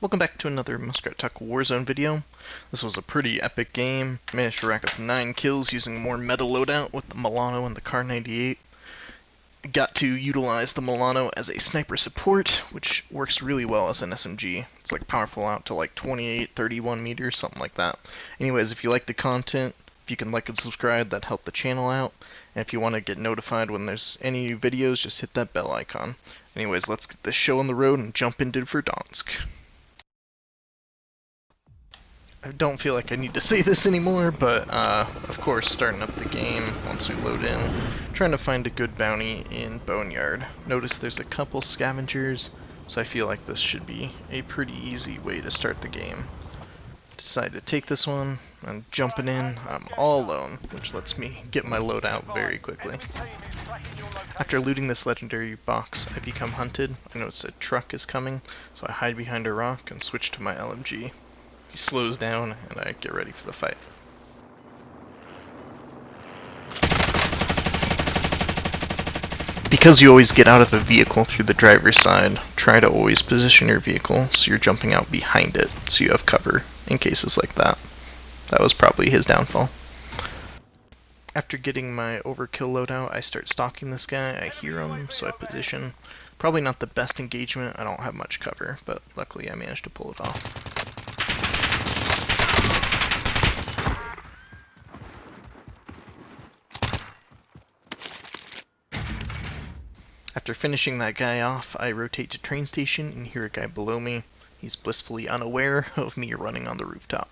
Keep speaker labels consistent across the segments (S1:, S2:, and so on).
S1: Welcome back to another Muskrat Tuck Warzone video. This was a pretty epic game. Managed to rack up 9 kills using more meta loadout with the Millano and the Kar 98. Got to utilize the Millano as a sniper support, which works really well as an SMG. It's like powerful out to like 28, 31 meters, something like that. Anyways, if you like the content, if you can like and subscribe, that help the channel out. And if you want to get notified when there's any new videos, just hit that bell icon. Anyways, let's get this show on the road and jump into Verdansk. I don't feel like I need to say this anymore, but of course, starting up the game once we load in, trying to find a good bounty in Boneyard. Notice there's a couple scavengers, so I feel like this should be a pretty easy way to start the game. Decide to take this one. I'm jumping in. I'm all alone, which lets me get my loadout very quickly. After looting this legendary box, I become hunted. I notice a truck is coming, so I hide behind a rock and switch to my LMG. He slows down, and I get ready for the fight. Because you always get out of the vehicle through the driver's side, try to always position your vehicle so you're jumping out behind it, so you have cover in cases like that. That was probably his downfall. After getting my overkill loadout, I start stalking this guy. I hear him, so I position. Probably not the best engagement, I don't have much cover, but luckily I managed to pull it off. After finishing that guy off, I rotate to train station and hear a guy below me. He's blissfully unaware of me running on the rooftop.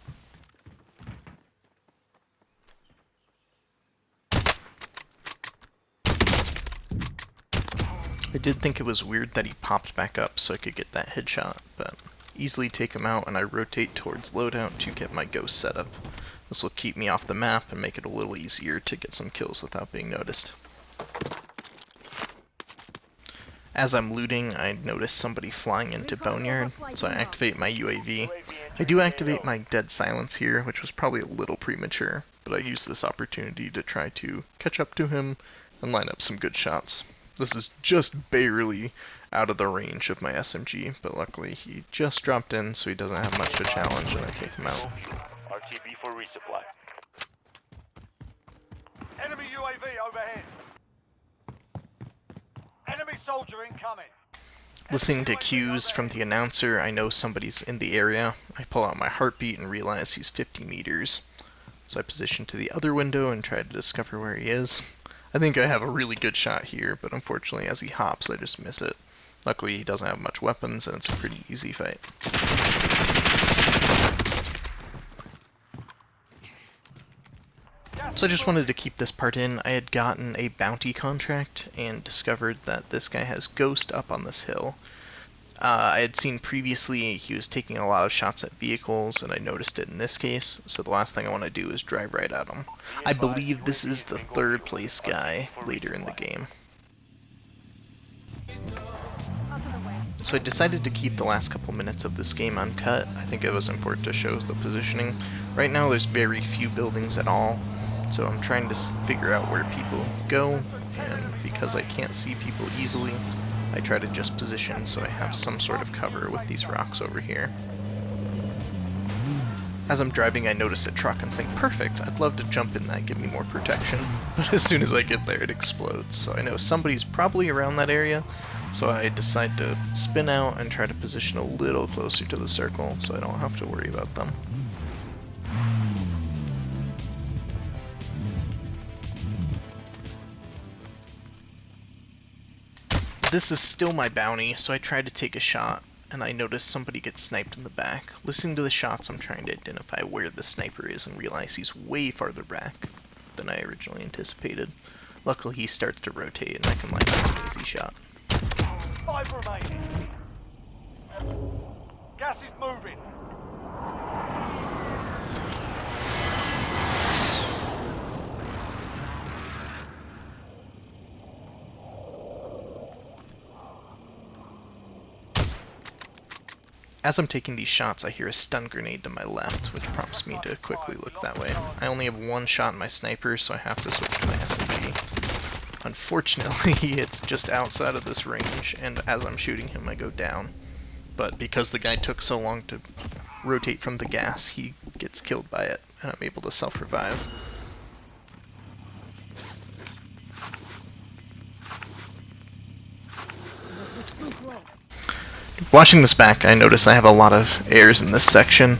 S1: I did think it was weird that he popped back up so I could get that headshot, but easily take him out and I rotate towards loadout to get my ghost set up. This will keep me off the map and make it a little easier to get some kills without being noticed. As I'm looting, I notice somebody flying into Boneyard, so I activate my UAV. I do activate my dead silence here, which was probably a little premature, but I use this opportunity to try to catch up to him and line up some good shots. This is just barely out of the range of my SMG, but luckily he just dropped in, so he doesn't have much of a challenge, and I take him out.
S2: RTB for resupply. Enemy UAV overhead. Enemy soldier incoming.
S1: Listening to cues from the announcer, I know somebody's in the area. I pull out my heartbeat and realize he's 50 meters. So I position to the other window and try to discover where he is. I think I have a really good shot here, but unfortunately as he hops I just miss it. Luckily he doesn't have much weapons and it's a pretty easy fight. So I just wanted to keep this part in. I had gotten a bounty contract and discovered that this guy has Ghost up on this hill. I had seen previously he was taking a lot of shots at vehicles, and I noticed it in this case, so the last thing I want to do is drive right at him. I believe this is the third place guy later in the game. So I decided to keep the last couple minutes of this game uncut. I think it was important to show the positioning. Right now there's very few buildings at all. So I'm trying to figure out where people go, and because I can't see people easily, I try to just position so I have some sort of cover with these rocks over here. As I'm driving I notice a truck and think, perfect, I'd love to jump in that, give me more protection, but as soon as I get there it explodes, so I know somebody's probably around that area, so I decide to spin out and try to position a little closer to the circle so I don't have to worry about them. This is still my bounty, so I try to take a shot, and I notice somebody gets sniped in the back. Listening to the shots, I'm trying to identify where the sniper is and realize he's way farther back than I originally anticipated. Luckily, he starts to rotate, and I can line up an easy shot.
S2: 5 remaining. Gas is moving.
S1: As I'm taking these shots, I hear a stun grenade to my left, which prompts me to quickly look that way. I only have one shot in my sniper, so I have to switch to my SMG. Unfortunately, it's just outside of this range, and as I'm shooting him, I go down. but because the guy took so long to rotate from the gas, he gets killed by it, and I'm able to self-revive. Watching this back, I notice I have a lot of airs in this section.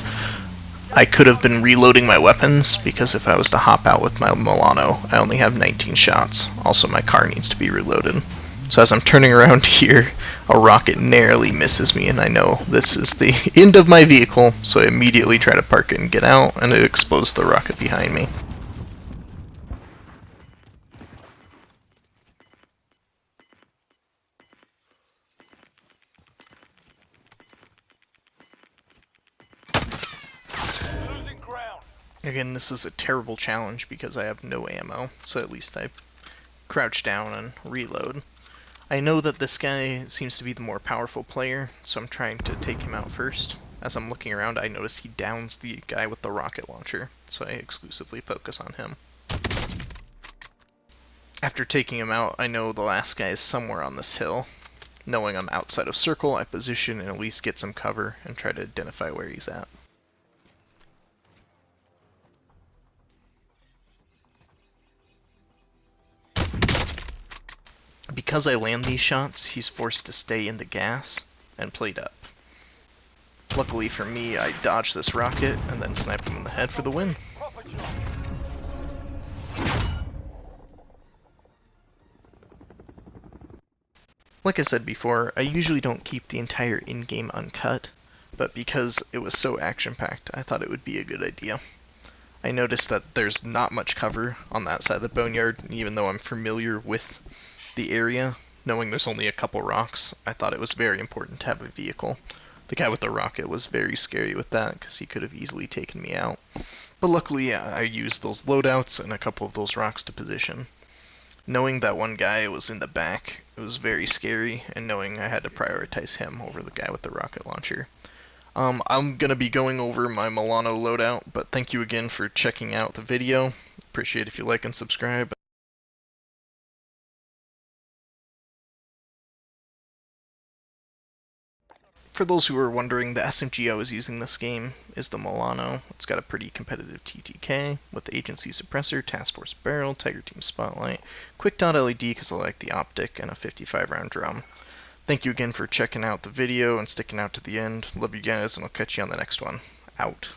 S1: I could have been reloading my weapons, because if I was to hop out with my Millano, I only have 19 shots. Also, my car needs to be reloaded. So as I'm turning around here, a rocket narrowly misses me, and I know this is the end of my vehicle, so I immediately try to park it and get out, and it explodes the rocket behind me.
S2: Losing ground.
S1: Again, this is a terrible challenge because I have no ammo, so at least I crouch down and reload. I know that this guy seems to be the more powerful player, so I'm trying to take him out first. As I'm looking around, I notice he downs the guy with the rocket launcher, so I exclusively focus on him. After taking him out, I know the last guy is somewhere on this hill. Knowing I'm outside of circle, I position and at least get some cover and try to identify where he's at. Because I land these shots, he's forced to stay in the gas and played up. Luckily for me, I dodged this rocket and then sniped him in the head for the win.
S2: Proper job.
S1: Like I said before, I usually don't keep the entire in-game uncut, but because it was so action-packed, I thought it would be a good idea. I noticed that there's not much cover on that side of the boneyard, and even though I'm familiar with the area, knowing there's only a couple rocks, I thought it was very important to have a vehicle. The guy with the rocket was very scary with that, because he could have easily taken me out. But luckily, I used those loadouts and a couple of those rocks to position. Knowing that one guy was in the back, it was very scary, and knowing I had to prioritize him over the guy with the rocket launcher. I'm going to be going over my Millano loadout, but thank you again for checking out the video. Appreciate if you like and subscribe. For those who are wondering, the SMG I was using this game is the Millano. It's got a pretty competitive TTK with the Agency Suppressor, Task Force Barrel, Tiger Team Spotlight, Quick Dot LED because I like the optic, and a 55 round drum. Thank you again for checking out the video and sticking out to the end. Love you guys, and I'll catch you on the next one. Out.